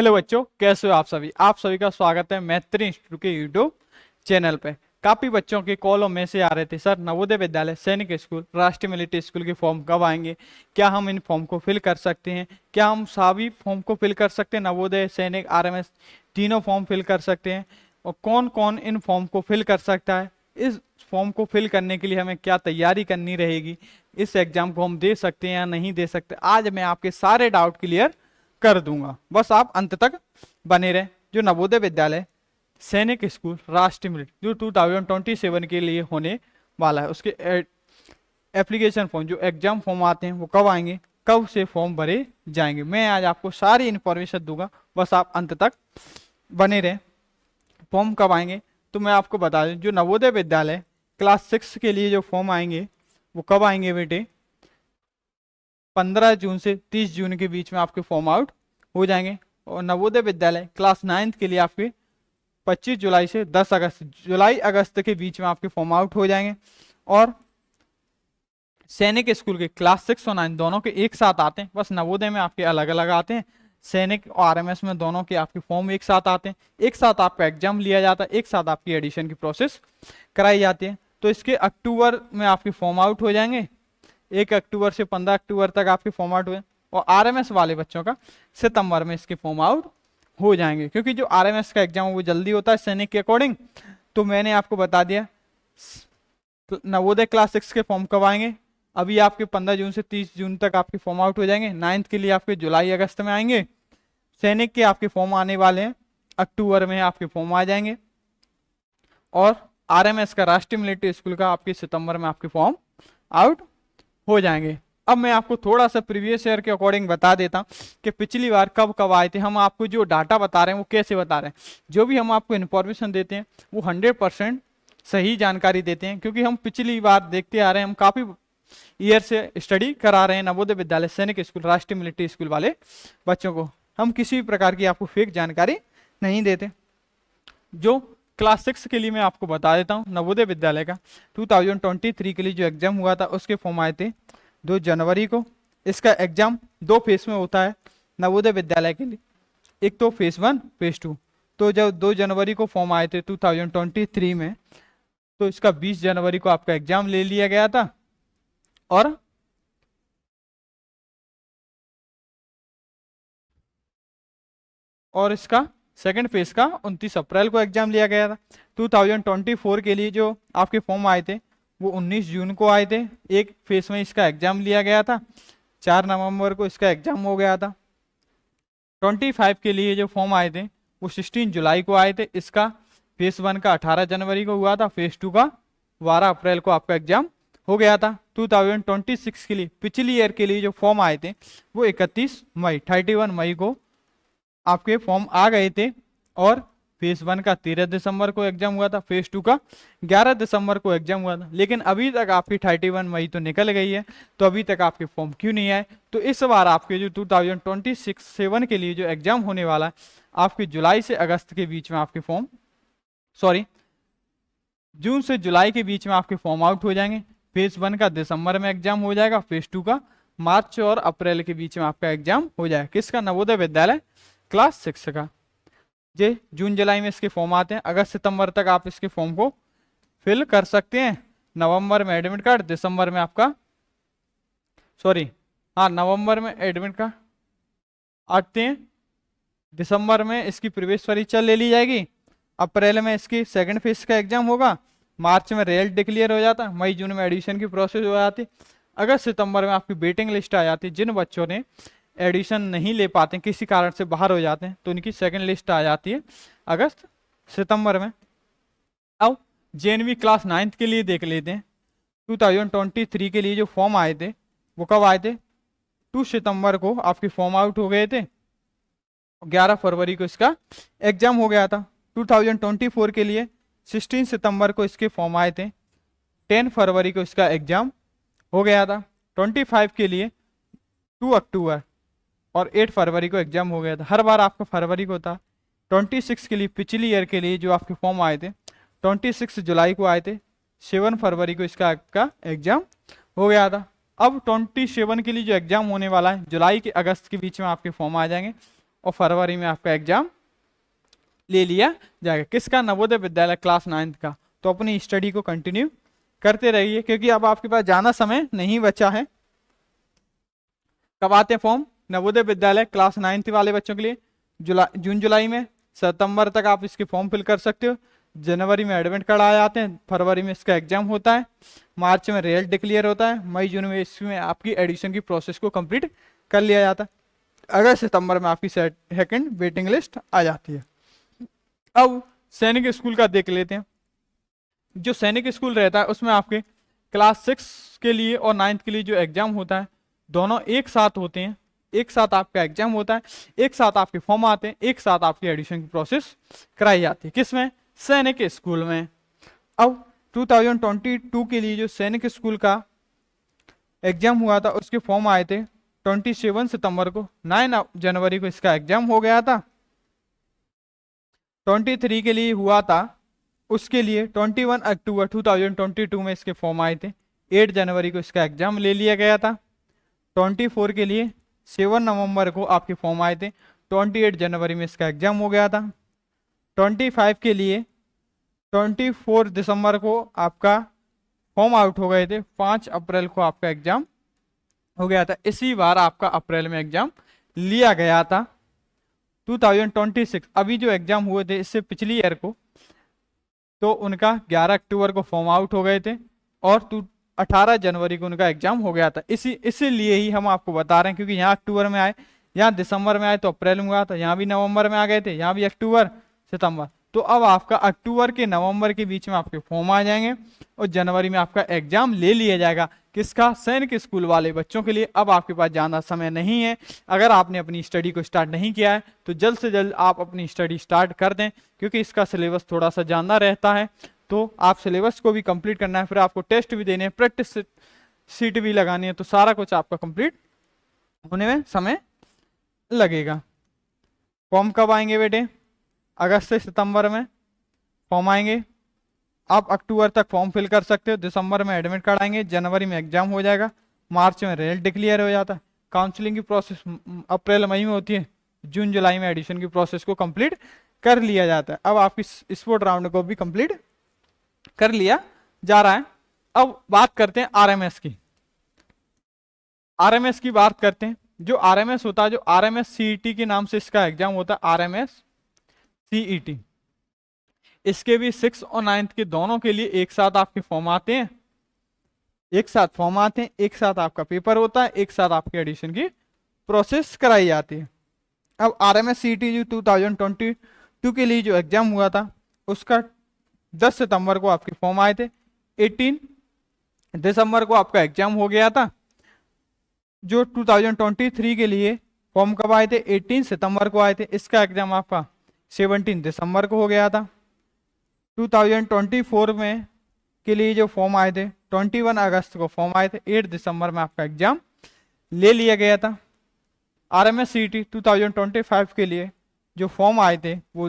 Hello बच्चों, कैसे हो आप सभी का स्वागत है मैत्री इंस्टीट्यूट के यूट्यूब चैनल पे। काफी बच्चों के कॉलों में से आ रहे थे, सर नवोदय विद्यालय, सैनिक स्कूल, राष्ट्रीय मिलिट्री स्कूल के फॉर्म कब आएंगे, क्या हम इन फॉर्म को फिल कर सकते हैं, क्या हम सभी फॉर्म को फिल कर सकते हैं, नवोदय सैनिक आरएमएस तीनों फॉर्म फिल कर सकते हैं, और कौन कौन इन फॉर्म को फिल कर सकता है, इस फॉर्म को फिल करने के लिए हमें क्या तैयारी करनी रहेगी, इस एग्जाम को हम दे सकते हैं या नहीं दे सकते। आज मैं आपके सारे डाउट क्लियर कर दूंगा, बस आप अंत तक बने रहे। जो नवोदय विद्यालय सैनिक स्कूल राष्ट्रीय मिलिट्री जो 2027 के लिए होने वाला है, उसके एप्लीकेशन फॉर्म जो एग्जाम फॉर्म आते हैं वो कब आएंगे, कब से फॉर्म भरे जाएंगे, मैं आज आपको सारी इंफॉर्मेशन दूंगा, बस आप अंत तक बने रहे। फॉर्म कब आएंगे तो मैं आपको बता दूं, जो नवोदय विद्यालय क्लास 6 के लिए जो फॉर्म आएंगे वो कब आएंगे बेटे, 15 जून से 30 जून के बीच में आपके फॉर्म आउट हो जाएंगे। और नवोदय विद्यालय क्लास 9 के लिए आपके 25 जुलाई से 10 अगस्त जुलाई अगस्त के बीच में आपके फॉर्म आउट हो जाएंगे। और सैनिक स्कूल के क्लास 6 और 9 दोनों के एक साथ आते हैं, बस नवोदय में आपके अलग अलग आते हैं, सैनिक और आरएमएस में दोनों के आपके फॉर्म एक साथ आते हैं, एक साथ आपका एग्जाम लिया जाता है, एक साथ आपकी एडिशन की प्रोसेस कराई जाती है। तो इसके अक्टूबर में आपके फॉर्म आउट हो जाएंगे, 1 अक्टूबर से 15 अक्टूबर तक आपके फॉर्म आउट हुए। और आरएमएस वाले बच्चों का सितंबर में इसके फॉर्म आउट हो जाएंगे, क्योंकि जो आरएमएस का एग्जाम वो जल्दी होता है सैनिक के अकॉर्डिंग। तो मैंने आपको बता दिया नवोदय क्लास 6 के फॉर्म कब आएंगे, अभी आपके 15 जून से 30 जून तक आपके फॉर्म आउट हो जाएंगे। 9th के लिए आपके जुलाई अगस्त में आएंगे, सैनिक के आपके फॉर्म आने वाले हैं, अक्टूबर में आपके फॉर्म आ जाएंगे। और आरएमएस का राष्ट्रीय मिलिट्री स्कूल का आपके सितंबर में आपके फॉर्म आउट हो जाएंगे। अब मैं आपको थोड़ा सा प्रीवियस ईयर के अकॉर्डिंग बता देता हूं कि पिछली बार कब कब आए थे। हम आपको जो डाटा बता रहे हैं वो कैसे बता रहे हैं, जो भी हम आपको इन्फॉर्मेशन देते हैं वो 100% सही जानकारी देते हैं, क्योंकि हम पिछली बार देखते आ रहे हैं, हम काफी ईयर से स्टडी करा रहे हैं नवोदय विद्यालय सैनिक स्कूल राष्ट्रीय मिलिट्री स्कूल वाले बच्चों को। हम किसी भी प्रकार की आपको फेक जानकारी नहीं देते। जो क्लास 6 के लिए मैं आपको बता देता हूँ, नवोदय विद्यालय का 2023 के लिए जो एग्जाम हुआ था उसके फॉर्म आए थे 2 जनवरी को। इसका एग्जाम 2 फेज में होता है नवोदय विद्यालय के लिए, एक तो फेज 1 फेज 2। तो जब 2 जनवरी को फॉर्म आए थे 2023 में, तो इसका 20 जनवरी को आपका एग्जाम ले लिया गया था। और इसका सेकंड फेज का 29 अप्रैल को एग्जाम लिया गया था। 2024 के लिए जो आपके फॉर्म आए थे वो 19 जून को आए थे, एक फेज में इसका एग्जाम लिया गया था, 4 नवंबर को इसका एग्जाम हो गया था। 25 के लिए जो फॉर्म आए थे वो 16 जुलाई को आए थे, इसका फेज 1 का 18 जनवरी को हुआ था, फेज 2 का 12 अप्रैल को आपका एग्जाम हो गया था। 2026 के लिए पिछली ईयर के लिए जो फॉर्म आए थे वो 31 मई को आपके फॉर्म आ गए थे। और फेज 1 का 13 दिसंबर को एग्जाम हुआ था, फेज 2 का 11 दिसंबर को एग्जाम हुआ था। लेकिन अभी तक आपकी 31 मई तो निकल गई है, तो अभी तक आपके फॉर्म क्यों नहीं आए। तो इस बार आपके जो 2026-7 के लिए जो एग्जाम होने वाला है, आपके जुलाई से अगस्त के बीच में आपके फॉर्म, सॉरी जून से जुलाई के बीच में आपके फॉर्म आउट हो जाएंगे। फेज 1 का दिसंबर में एग्जाम हो जाएगा, फेज 2 का मार्च और अप्रैल के बीच में आपका एग्जाम हो जाएगा। किसका, नवोदय विद्यालय क्लास 6 का। जे जून जुलाई में इसके फॉर्म आते हैं, अगस्त सितंबर तक आप इसके फॉर्म को फिल कर सकते हैं। नवंबर में एडमिट कार्ड, दिसंबर में आपका नवंबर में एडमिट कार्ड आते हैं, दिसंबर में इसकी प्रवेश परीक्षा ले ली जाएगी, अप्रैल में इसकी सेकंड फेज का एग्जाम होगा, मार्च में रिजल्ट डिक्लेयर हो जाता है, मई जून में एडिशन की प्रोसेस हो जाती, अगस्त सितंबर में आपकी वेटिंग लिस्ट आ जाती है। जिन बच्चों ने एडिशन नहीं ले पाते, किसी कारण से बाहर हो जाते हैं, तो उनकी सेकंड लिस्ट आ जाती है अगस्त सितंबर में। अब जेएनवी क्लास 9 के लिए देख लेते हैं। 2023 के लिए जो फॉर्म आए थे वो कब आए थे, 2 सितंबर को आपके फॉर्म आउट हो गए थे, 11 फरवरी को इसका एग्जाम हो गया था। 2024 के लिए 16 सितंबर को इसके फॉर्म आए थे, 10 फरवरी को इसका एग्जाम हो गया था। 25 के लिए 2 अक्टूबर और 8 फरवरी को एग्जाम हो गया था, हर बार आपका फरवरी को था। 26 के लिए पिछली ईयर के लिए जो आपके फॉर्म आए थे 26 जुलाई को आए थे, 7 फरवरी को इसका आपका एग्जाम हो गया था। अब 27 के लिए जो एग्जाम होने वाला है, जुलाई के अगस्त के बीच में आपके फॉर्म आ जाएंगे, और फरवरी में आपका एग्जाम ले लिया जाएगा। किसका? नवोदय विद्यालय क्लास 9 का। तो अपनी स्टडी को कंटिन्यू करते रहिए, क्योंकि अब आपके पास ज्यादा समय नहीं बचा है। कब आते हैं फॉर्म नवोदय विद्यालय क्लास 9 वाले बच्चों के लिए? जून जुलाई में। सितंबर तक आप इसके फॉर्म फिल कर सकते हो। जनवरी में एडमिट कार्ड आ जाते हैं, फरवरी में इसका एग्जाम होता है, मार्च में रिजल्ट डिक्लेयर होता है, मई जून में इसमें आपकी एडमिशन की प्रोसेस को कंप्लीट कर लिया जाता है, अगस्त सितंबर में आपकी सेकंड वेटिंग लिस्ट आ जाती है। अब सैनिक स्कूल का देख लेते हैं। जो सैनिक स्कूल रहता है उसमें आपके क्लास 6 के लिए और 9th के लिए जो एग्जाम होता है, दोनों एक साथ होते हैं। एक साथ आपका एग्जाम होता है, एक साथ आपके फॉर्म आते हैं, एक साथ आपकी एडमिशन की प्रोसेस कराई जाती है। किसमें? सैनिक स्कूल में। अब 2022 के लिए जो सैनिक स्कूल का एग्जाम हुआ था उसके फॉर्म आए थे 27 सितंबर को। 9 जनवरी को इसका एग्जाम हो गया था। 23 के लिए हुआ था, उसके लिए 21 अक्टूबर 2022 में इसके फॉर्म आए थे। 8 जनवरी को इसका एग्जाम ले लिया गया था। 24 के लिए 7 नवंबर को आपके फॉर्म आए थे। 28 जनवरी में इसका एग्जाम हो गया था। 25 के लिए 24 दिसंबर को आपका फॉर्म आउट हो गए थे। 5 अप्रैल को आपका एग्जाम हो गया था। इसी बार आपका अप्रैल में एग्जाम लिया गया था। 2026 अभी जो एग्जाम हुए थे इससे पिछली ईयर को, तो उनका 11 अक्टूबर को फॉर्म आउट हो गए थे और 18 जनवरी को उनका एग्जाम हो गया था। इसीलिए ही हम आपको बता रहे हैं, क्योंकि यहाँ अक्टूबर में आए, यहाँ दिसंबर में आए तो अप्रैल में हुआ था, यहाँ भी नवंबर में आ गए थे, यहाँ भी अक्टूबर सितंबर। तो अब आपका अक्टूबर के नवंबर के बीच में आपके फॉर्म आ जाएंगे और जनवरी में आपका एग्जाम ले लिया जाएगा। किसका? सैनिक स्कूल वाले बच्चों के लिए। अब आपके पास ज़्यादा समय नहीं है। अगर आपने अपनी स्टडी को स्टार्ट नहीं किया है तो जल्द से जल्द आप अपनी स्टडी स्टार्ट कर दें, क्योंकि इसका सिलेबस थोड़ा सा ज़्यादा रहता है। तो आप सिलेबस को भी कंप्लीट करना है, फिर आपको टेस्ट भी देने हैं, प्रैक्टिस सीट भी लगानी है, तो सारा कुछ आपका कंप्लीट होने में समय लगेगा। फॉर्म कब आएंगे बेटे? अगस्त से सितंबर में फॉर्म आएंगे। आप अक्टूबर तक फॉर्म फिल कर सकते हो। दिसंबर में एडमिट कार्ड आएंगे, जनवरी में एग्जाम हो जाएगा, मार्च में रिजल्ट डिक्लेयर हो जाता है, काउंसलिंग की प्रोसेस अप्रैल मई में होती है, जून जुलाई में एडमिशन की प्रोसेस को कंप्लीट कर लिया जाता है। अब आपकी स्पोर्ट राउंड को भी कंप्लीट कर लिया जा रहा है। अब बात करते हैं आरएमएस की। आरएमएस की बात करते हैं। जो आरएमएस होता है, जो आरएमएस सीईटी के नाम से इसका एग्जाम होता है, आरएमएस सीईटी, इसके भी 6 और 9th के दोनों के लिए एक साथ आपके फॉर्म आते हैं, एक साथ फॉर्म आते हैं, एक साथ आपका पेपर होता है, एक साथ आपके एडिशन की प्रोसेस कराई जाती है। अब आरएमएस सीईटी जो 2022 के लिए जो एग्जाम हुआ था उसका 10 सितंबर को आपके फॉर्म आए थे। 18 दिसंबर को आपका एग्जाम हो गया था। जो 2023 के लिए फॉर्म कब आए थे? 18 सितंबर को आए थे। इसका एग्जाम आपका 17 दिसंबर को हो गया था। 2024 में के लिए जो फॉर्म आए थे 21 अगस्त को फॉर्म आए थे। 8 दिसंबर में आपका एग्जाम ले लिया गया था। आरएमएस सीईटी 2025 के लिए जो फॉर्म आए थे वो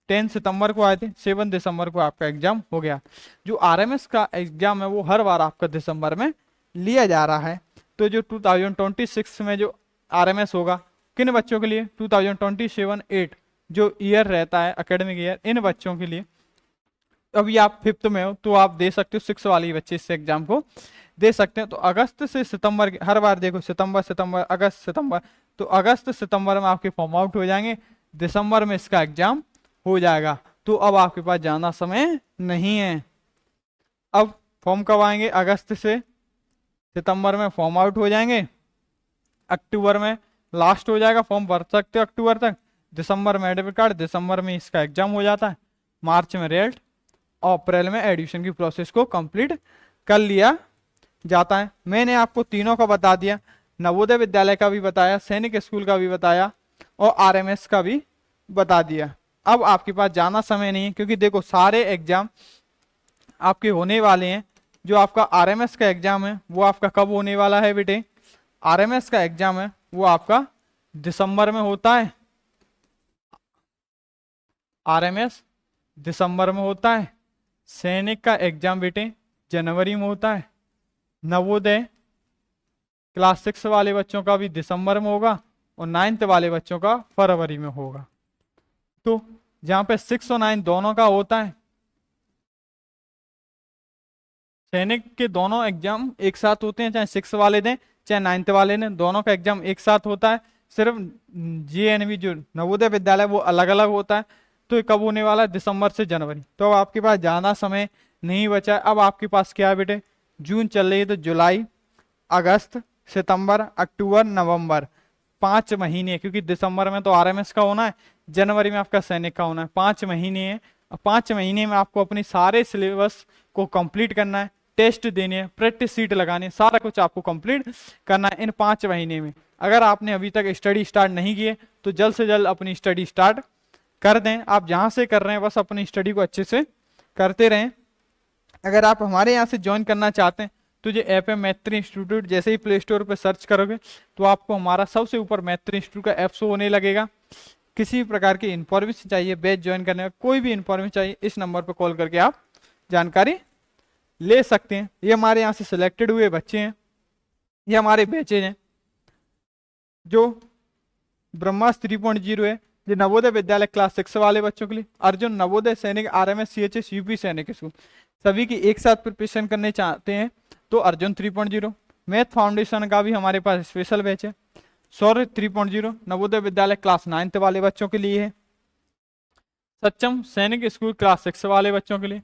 10 सितंबर को आए थे। 7 दिसंबर को आपका एग्जाम हो गया। जो आरएमएस का एग्जाम है वो हर बार आपका दिसंबर में लिया जा रहा है। तो जो 2026 में जो आरएमएस होगा किन बच्चों के लिए? 2027-8 जो ईयर रहता है एकेडमिक ईयर, इन बच्चों के लिए। अभी आप 5th में हो तो आप दे सकते हो, 6 वाले बच्चे इस एग्जाम को दे सकते हैं। तो अगस्त से सितंबर, हर बार देखो सितंबर अगस्त सितंबर, तो अगस्त सितंबर में आपके फॉर्म आउट हो जाएंगे, दिसंबर में इसका एग्जाम हो जाएगा। तो अब आपके पास ज्यादा समय नहीं है। अब फॉर्म कब आएंगे? अगस्त से सितंबर में फॉर्म आउट हो जाएंगे, अक्टूबर में लास्ट हो जाएगा, फॉर्म भर सकते हो अक्टूबर तक। दिसंबर में एडमिट कार्ड, दिसंबर में इसका एग्जाम हो जाता है, मार्च में रिजल्ट और अप्रैल में एडमिशन की प्रोसेस को कंप्लीट कर लिया जाता है। मैंने आपको तीनों का बता दिया, नवोदय विद्यालय का भी बताया, सैनिक स्कूल का भी बताया और आरएमएस का भी बता दिया। अब आपके पास ज्यादा समय नहीं है, क्योंकि देखो सारे एग्जाम आपके होने वाले हैं। जो आपका आरएमएस का एग्जाम है वो आपका कब होने वाला है बेटे? आरएमएस का एग्जाम है वो आपका दिसंबर में होता है। आरएमएस दिसंबर में होता है। सैनिक का एग्जाम बेटे जनवरी में होता है। नवोदय क्लास 6 वाले बच्चों का भी दिसंबर में होगा और 9th वाले बच्चों का फरवरी में होगा। तो जहां पे 6 और 9 दोनों का होता है, सैनिक के दोनों एग्जाम एक साथ होते हैं, चाहे 6 वाले दें चाहे 9th वाले दें, दोनों का एग्जाम एक साथ होता है। सिर्फ JNV जो नवोदय विद्यालय वो अलग अलग होता है। तो ये कब होने वाला है? दिसंबर से जनवरी। तो अब आपके पास ज्यादा समय नहीं बचा है। अब आपके पास क्या है बेटे, जून चल रही है, तो जुलाई, अगस्त, सितंबर, अक्टूबर, नवंबर, 5 महीने, क्योंकि दिसंबर में तो RMS का होना है, जनवरी में आपका सैनिक का होना है, 5 महीने है। 5 महीने में आपको अपनी सारे सिलेबस को कंप्लीट करना है, टेस्ट देने हैं, प्रैक्टिस सीट लगाने, सारा कुछ आपको कंप्लीट करना है इन 5 महीने में। अगर आपने अभी तक स्टडी स्टार्ट नहीं किए तो जल्द से जल्द अपनी स्टडी स्टार्ट कर दें। आप जहां से कर रहे हैं बस अपनी स्टडी को अच्छे से करते रहें। अगर आप हमारे यहाँ से ज्वाइन करना चाहते हैं तो ये ऐप है मैत्री इंस्टीट्यूट। जैसे ही प्ले स्टोर पर सर्च करोगे तो आपको हमारा सबसे ऊपर मैत्री इंस्टीट्यूट का ऐप शो होने लगेगा। किसी भी प्रकार की इंफॉर्मेशन चाहिए, बैच ज्वाइन करने का कोई भी इंफॉर्मेशन चाहिए, इस नंबर पर कॉल करके आप जानकारी ले सकते हैं। ये हमारे यहाँ से सिलेक्टेड हुए बच्चे हैं, ये हमारे बैचेज हैं। जो ब्रह्मास्त्र 3.0 है, ये नवोदय विद्यालय क्लास 6 वाले बच्चों के लिए, अर्जुन नवोदय सैनिक RMS CHS UP सैनिक स्कूल सभी की एक साथ प्रिपरेशन करने चाहते हैं तो अर्जुन 3.0। मैथ फाउंडेशन का भी हमारे पास स्पेशल बैच है। शौर्य 3.0 नवोदय विद्यालय क्लास 9th वाले बच्चों के लिए है। सक्षम सैनिक स्कूल क्लास 6 वाले बच्चों के लिए।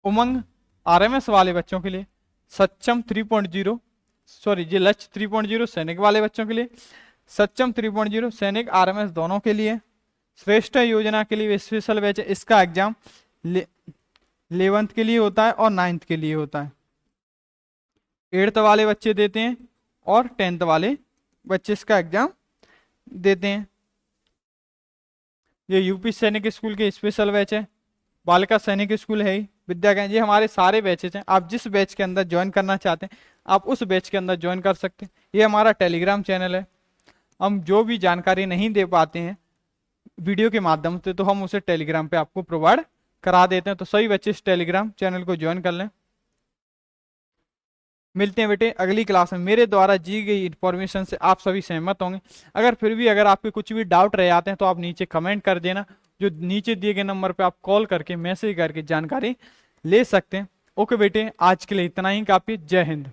उमंग RMS वाले बच्चों के लिए। सक्षम 3.0 सॉरी ये लक्ष्य 3.0 सैनिक वाले बच्चों के लिए। सक्षम 3.0 सैनिक RMS दोनों के लिए। श्रेष्ठ योजना के लिए स्पेशल बैच है, इसका एग्जाम 11th के लिए होता है और 9th के लिए होता है। 8th वाले बच्चे देते हैं और 10th वाले बच्चे इसका एग्जाम देते हैं। ये यूपी सैनिक स्कूल के स्पेशल बैच है। बालिका सैनिक स्कूल है विद्या ज्ञान, ये हमारे सारे बैचेज हैं। आप जिस बैच के अंदर ज्वाइन करना चाहते हैं आप उस बैच के अंदर ज्वाइन कर सकते हैं। ये हमारा टेलीग्राम चैनल है। हम जो भी जानकारी नहीं दे पाते हैं वीडियो के माध्यम से तो हम उसे टेलीग्राम पे आपको प्रोवाइड करा देते हैं। तो सभी बच्चे इस टेलीग्राम चैनल को ज्वाइन कर लें। मिलते हैं बेटे अगली क्लास में। मेरे द्वारा दी गई इंफॉर्मेशन से आप सभी सहमत होंगे। अगर फिर भी अगर आपके कुछ भी डाउट रह जाते हैं तो आप नीचे कमेंट कर देना, जो नीचे दिए गए नंबर पे आप कॉल करके मैसेज करके जानकारी ले सकते हैं। ओके बेटे, आज के लिए इतना ही काफी। जय हिंद।